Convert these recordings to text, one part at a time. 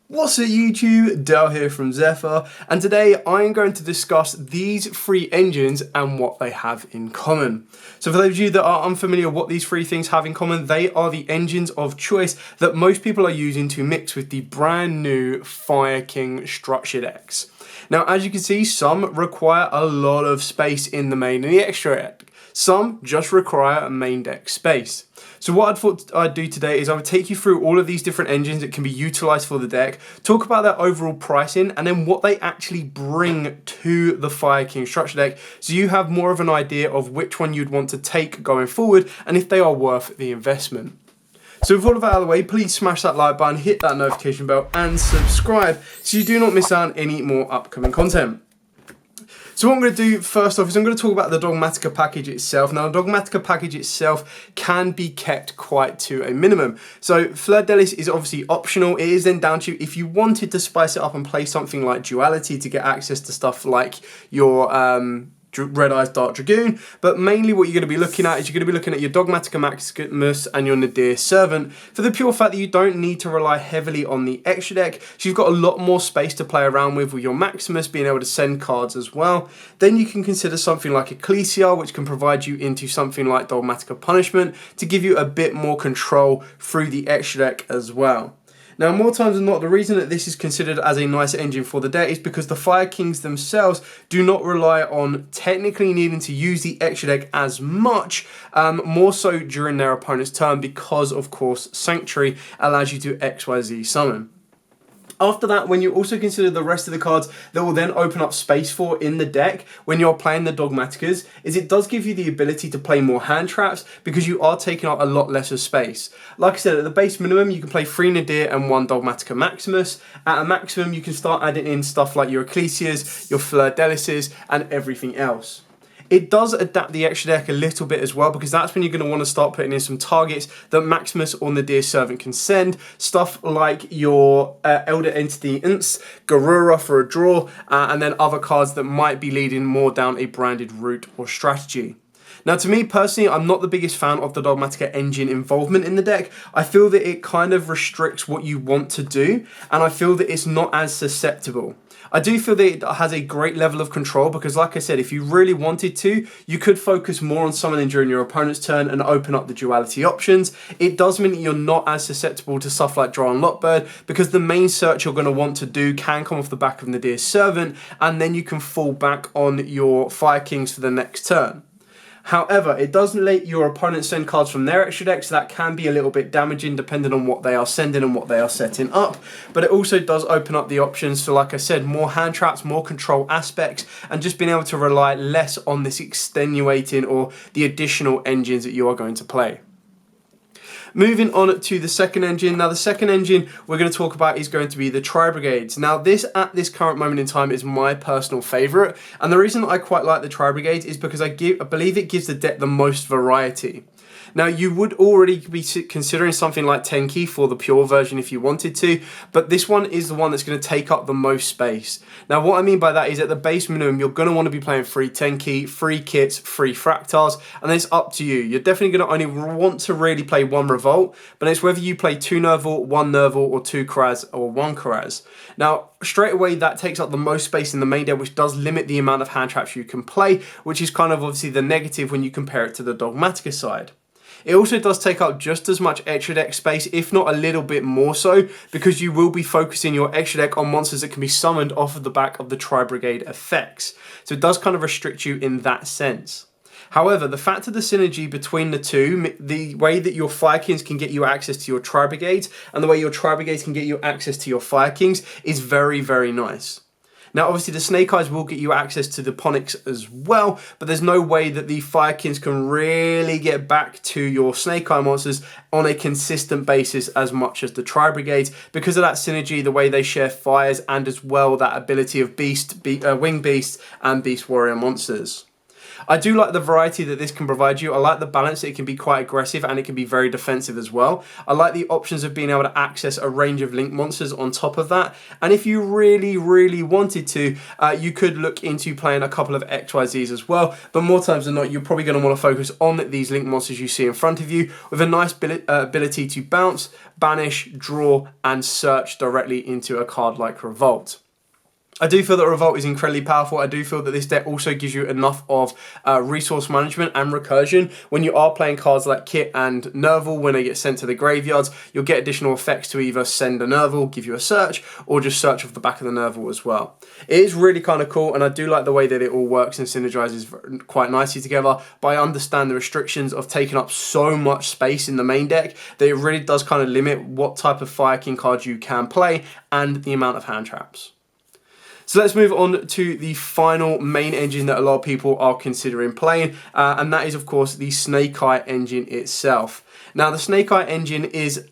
What's up YouTube, Dale here from Zephyr, and today I am going to discuss these three engines and what they have in common. So for those of you that are unfamiliar what these three things have in common, they are the engines of choice that most people are using to mix with the brand new Fire King structure decks. Now as you can see, some require a lot of space in the main and the extra deck. Some just require a main deck space. So what I thought I'd do today is I would take you through all of these different engines that can be utilized for the deck, talk about their overall pricing, and then what they actually bring to the Fire King structure deck, so you have more of an idea of which one you'd want to take going forward and if they are worth the investment. So with all of that out of the way, please smash that like button, hit that notification bell and subscribe so you do not miss out on any more upcoming content. So what I'm going to do first off is I'm going to talk about the Dogmatika package itself. Now the Dogmatika package itself can be kept quite to a minimum. So Fleur Delis is obviously optional. It is then down to you if you wanted to spice it up and play something like Duality to get access to stuff like your Red Eyes Dark Dragoon, but mainly what you're going to be looking at is you're going to be looking at your Dogmatika Maximus and your Nadir Servant for the pure fact that you don't need to rely heavily on the extra deck, so you've got a lot more space to play around with your Maximus being able to send cards as well. Then you can consider something like Ecclesia, which can provide you into something like Dogmatika Punishment to give you a bit more control through the extra deck as well. Now, more times than not, the reason that this is considered as a nice engine for the deck is because the Fire Kings themselves do not rely on technically needing to use the extra deck as much, more so during their opponent's turn because, of course, Sanctuary allows you to XYZ summon. After that, when you also consider the rest of the cards that will then open up space for in the deck when you're playing the Dogmatikas, is it does give you the ability to play more hand traps because you are taking up a lot less of space. Like I said, at the base minimum, you can play 3 Nadir and 1 Dogmatika Maximus. At a maximum, you can start adding in stuff like your Ecclesias, your Fleur Delices, and everything else. It does adapt the extra deck a little bit as well because that's when you're going to want to start putting in some targets that Maximus or Nadir Servant can send. Stuff like your Elder Entity Ints, Garura for a draw, and then other cards that might be leading more down a branded route or strategy. Now, to me personally, I'm not the biggest fan of the Dogmatika engine involvement in the deck. I feel that it kind of restricts what you want to do, and I feel that it's not as susceptible. I do feel that it has a great level of control because, like I said, if you really wanted to, you could focus more on summoning during your opponent's turn and open up the duality options. It does mean that you're not as susceptible to stuff like Draw and Lockbird because the main search you're going to want to do can come off the back of Nadir Servant, and then you can fall back on your Fire Kings for the next turn. However, it doesn't let your opponent send cards from their extra deck, so that can be a little bit damaging depending on what they are sending and what they are setting up. But it also does open up the options for, like I said, more hand traps, more control aspects, and just being able to rely less on this extenuating or the additional engines that you are going to play. Moving on to the second engine. Now the second engine we're going to talk about is going to be the Tri-brigades. Now this, at this current moment in time, is my personal favourite, and the reason that I quite like the Tri-brigades is because I believe it gives the deck the most variety. Now you would already be considering something like Tenki for the pure version if you wanted to, but this one is the one that's going to take up the most space. Now what I mean by that is at the base minimum you're going to want to be playing 3 Tenki, 3 kits, 3 Fractals, and it's up to you. You're definitely going to only want to really play 1 Revolt, but it's whether you play 2 Nerval, 1 Nerval, or 2 Karaz, or 1 Karaz. Now straight away that takes up the most space in the main deck, which does limit the amount of hand traps you can play, which is kind of obviously the negative when you compare it to the Dogmatika side. It also does take up just as much extra deck space, if not a little bit more so, because you will be focusing your extra deck on monsters that can be summoned off of the back of the Tri-brigade effects. So it does kind of restrict you in that sense. However, the fact of the synergy between the two, the way that your Fire Kings can get you access to your Tri-brigades and the way your Tri-brigades can get you access to your Fire Kings is very, very nice. Now obviously the Snake Eyes will get you access to the Ponyx as well, but there's no way that the Fire Kings can really get back to your Snake Eye monsters on a consistent basis as much as the Tri-brigades because of that synergy, the way they share fires, and as well that ability of Winged Beast and Beast Warrior monsters. I do like the variety that this can provide you. I like the balance that it can be quite aggressive and it can be very defensive as well. I like the options of being able to access a range of link monsters on top of that. And if you really wanted to, you could look into playing a couple of XYZs as well. But more times than not, you're probably going to want to focus on these link monsters you see in front of you with a nice ability to bounce, banish, draw, and search directly into a card like Revolt. I do feel that Revolt is incredibly powerful. I do feel that this deck also gives you enough of resource management and recursion. When you are playing cards like Kit and Nerval, when they get sent to the graveyards, you'll get additional effects to either send a Nerval, give you a search, or just search off the back of the Nerval as well. It is really kind of cool, and I do like the way that it all works and synergizes quite nicely together, but I understand the restrictions of taking up so much space in the main deck that it really does kind of limit what type of Fire King cards you can play and the amount of hand traps. So let's move on to the final main engine that a lot of people are considering playing, and that is of course the Snake Eye engine itself. Now the Snake Eye engine is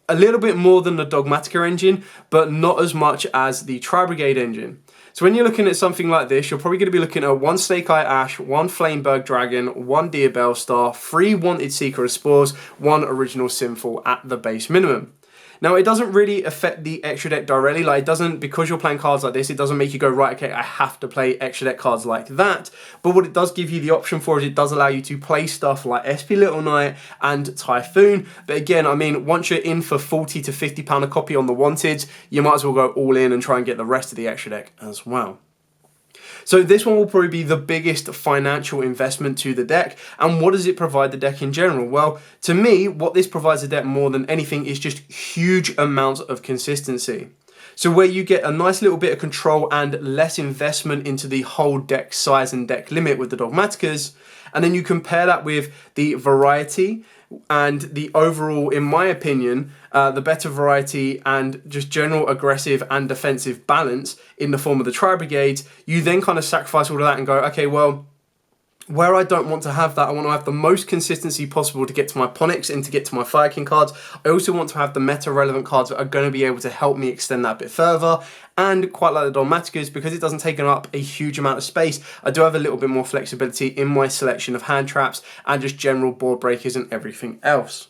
a little bit more than the Dogmatika engine, but not as much as the Tri-brigade engine. So when you're looking at something like this, you're probably going to be looking at 1 Snake Eye Ash, 1 Flameberg Dragon, 1 Deer Bellstar, 3 Wanted Seeker of Spores, 1 Original Sinful at the base minimum. Now, it doesn't really affect the extra deck directly, like it doesn't, because you're playing cards like this, it doesn't make you go, right, okay, I have to play extra deck cards like that. But what it does give you the option for is it does allow you to play stuff like SP Little Knight and Typhoon. But again, I mean, once you're in for £40 to £50 a copy on the Wanted, you might as well go all in and try and get the rest of the extra deck as well. So this one will probably be the biggest financial investment to the deck. And what does it provide the deck in general? Well, to me, what this provides the deck more than anything is just huge amounts of consistency. So where you get a nice little bit of control and less investment into the whole deck size and deck limit with the Dogmatikas, and then you compare that with the variety and the overall, in my opinion, the better variety and just general aggressive and defensive balance in the form of the Tri-brigade, you then kind of sacrifice all of that and go, okay, well, where I don't want to have that, I want to have the most consistency possible to get to my Ponyx and to get to my Fire King cards. I also want to have the meta-relevant cards that are going to be able to help me extend that a bit further. And quite like the Dogmatikas, because it doesn't take up a huge amount of space, I do have a little bit more flexibility in my selection of hand traps and just general board breakers and everything else.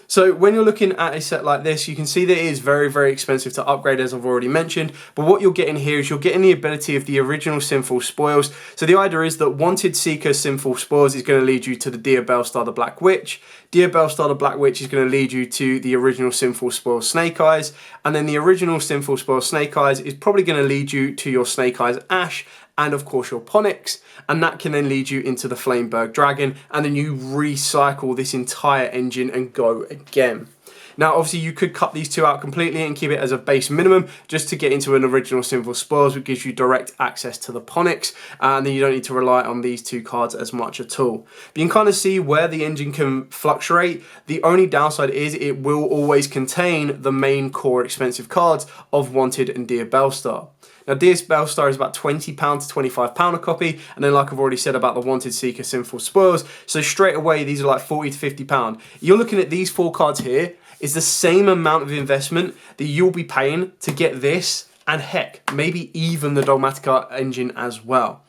So when you're looking at a set like this, you can see that it is very expensive to upgrade, as I've already mentioned. But what you're getting here is you're getting the ability of the original Sinful Spoils. So the idea is that Wanted Seeker Sinful Spoils is going to lead you to the Deer Bellstar the Black Witch. Deer Bellstar the Black Witch is going to lead you to the original Sinful Spoils Snake Eyes. And then the original Sinful Spoils Snake Eyes is probably going to lead you to your Snake Eyes Ash, and of course your Ponyx, and that can then lead you into the Flameberg Dragon, and then you recycle this entire engine and go again. Now obviously you could cut these two out completely and keep it as a base minimum just to get into an original Sinful Spoils, which gives you direct access to the Ponyx, and then you don't need to rely on these two cards as much at all. But you can kind of see where the engine can fluctuate. The only downside is it will always contain the main core expensive cards of Wanted and Deer Bellstar. Now, Deer Bellstar is about £20 to £25 a copy, and then like I've already said about the Wanted Seeker Sinful Spoils, so straight away these are like £40 to £50. You're looking at these 4 cards here, is the same amount of investment that you'll be paying to get this, and heck, maybe even the Dogmatika engine as well.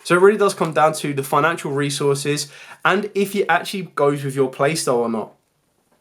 So it really does come down to the financial resources, and if it actually goes with your playstyle or not.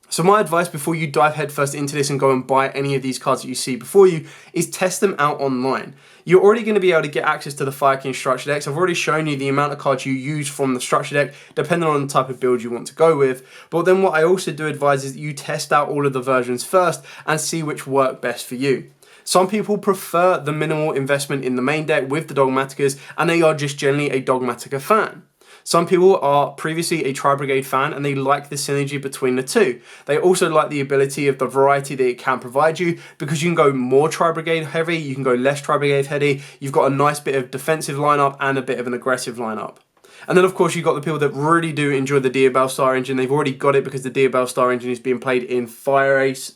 So my advice before you dive headfirst into this and go and buy any of these cards that you see before you is test them out online. You're already going to be able to get access to the Fire King structure decks. I've already shown you the amount of cards you use from the structure deck depending on the type of build you want to go with. But then what I also do advise is that you test out all of the versions first and see which work best for you. Some people prefer the minimal investment in the main deck with the Dogmatikas, and they are just generally a Dogmatika fan. Some people are previously a Tri-brigade fan and they like the synergy between the two. They also like the ability of the variety that it can provide you, because you can go more Tri-brigade heavy, you can go less Tri-brigade heavy, you've got a nice bit of defensive lineup and a bit of an aggressive lineup. And then of course you've got the people that really do enjoy the Deer Bellstar engine. They've already got it because the Deer Bellstar engine is being played in Fire Ace,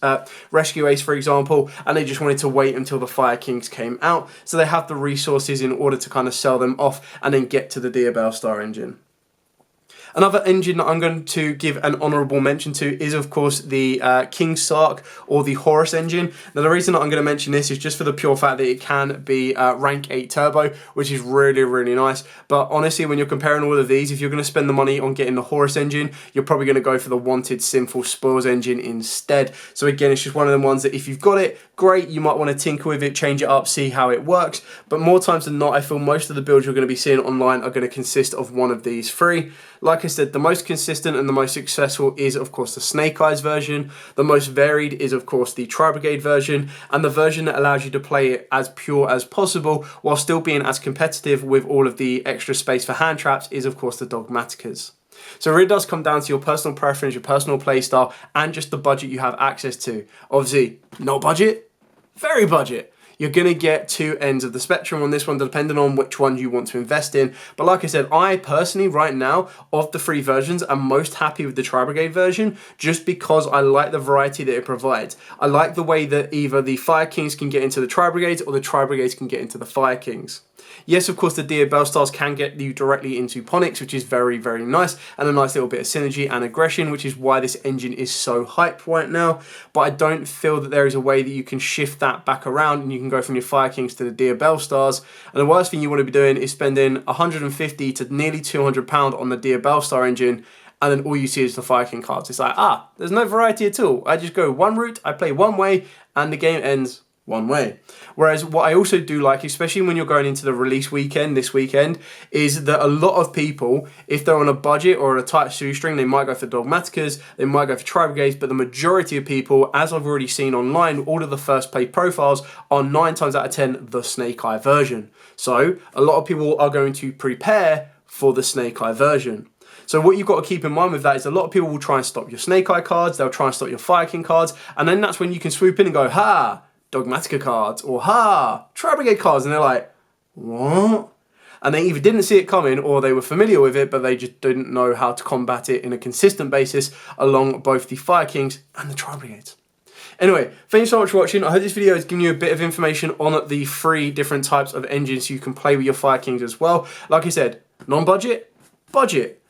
Rescue Ace for example, and they just wanted to wait until the Fire Kings came out, so they have the resources in order to kind of sell them off and then get to the Deer Bellstar engine. Another engine that I'm going to give an honourable mention to is, of course, the King Sark or the Horus engine. Now, the reason that I'm going to mention this is just for the pure fact that it can be rank 8 turbo, which is really, really nice. But honestly, when you're comparing all of these, if you're going to spend the money on getting the Horus engine, you're probably going to go for the wanted Sinful Spoils engine instead. So again, it's just one of them ones that if you've got it, great, you might want to tinker with it, change it up, see how it works. But more times than not, I feel most of the builds you're going to be seeing online are going to consist of one of these three. Like I said, the most consistent and the most successful is, of course, the Snake Eyes version. The most varied is, of course, the Tri-brigade version. And the version that allows you to play it as pure as possible while still being as competitive with all of the extra space for hand traps is, of course, the Dogmatikas. So it really does come down to your personal preference, your personal playstyle, and just the budget you have access to. Obviously, no budget, very budget. You're going to get two ends of the spectrum on this one, depending on which one you want to invest in. But like I said, I personally, right now, of the three versions, am most happy with the Tri-brigade version, just because I like the variety that it provides. I like the way that either the Fire Kings can get into the Tri-brigades, or the Tri-brigades can get into the Fire Kings. Yes, of course, the Dia Bellstars can get you directly into Ponix, which is very, very nice, and a nice little bit of synergy and aggression, which is why this engine is so hyped right now. But I don't feel that there is a way that you can shift that back around and you can go from your Fire Kings to the Dia Bellstars. And the worst thing you want to be doing is spending 150 to nearly £200 on the Dia Bellstar engine, and then all you see is the Fire King cards. It's like, there's no variety at all. I just go one route, I play one way, and the game ends one way. Whereas what I also do like, especially when you're going into the release weekend, this weekend, is that a lot of people, if they're on a budget or a tight shoestring, they might go for Dogmatikas, they might go for Tri-brigades, but the majority of people, as I've already seen online, all of the first play profiles are 9 times out of 10 the Snake Eye version. So a lot of people are going to prepare for the Snake Eye version. So what you've got to keep in mind with that is a lot of people will try and stop your Snake Eye cards, they'll try and stop your Fire King cards, and then that's when you can swoop in and go, ha! Dogmatika cards, or Tri-brigade cards, and they're like, what? And they either didn't see it coming or they were familiar with it, but they just didn't know how to combat it in a consistent basis along both the Fire Kings and the Tri-brigades. Anyway, thank you so much for watching. I hope this video has given you a bit of information on the 3 different types of engines you can play with your Fire Kings as well. Like I said, non-budget, budget,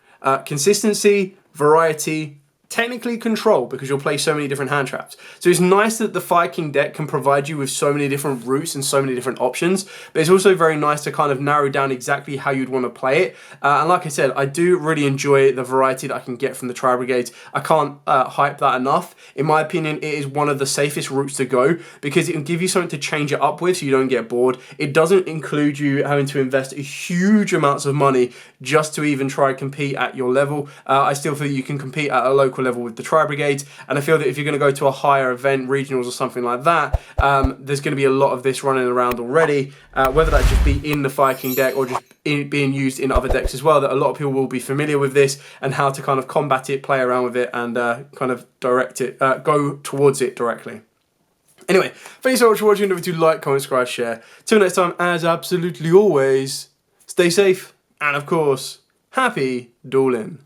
consistency, variety, technically control, because you'll play so many different hand traps. So it's nice that the Fire King deck can provide you with so many different routes and so many different options, but it's also very nice to kind of narrow down exactly how you'd want to play it. And like I said, I do really enjoy the variety that I can get from the Tri-brigades. I can't hype that enough. In my opinion, it is one of the safest routes to go because it can give you something to change it up with so you don't get bored. It doesn't include you having to invest huge amounts of money just to even try and compete at your level. I still feel you can compete at a local level with the Tri-brigades, and I feel that if you're going to go to a higher event, regionals or something like that, there's going to be a lot of this running around already, whether that just be in the Fire King deck or just being used in other decks as well, that a lot of people will be familiar with this and how to kind of combat it, play around with it, and kind of direct it, go towards it directly. Anyway, thank you so much for watching. Don't forget to like, comment, subscribe, share. Till next time, as absolutely always, stay safe, and of course, happy dueling.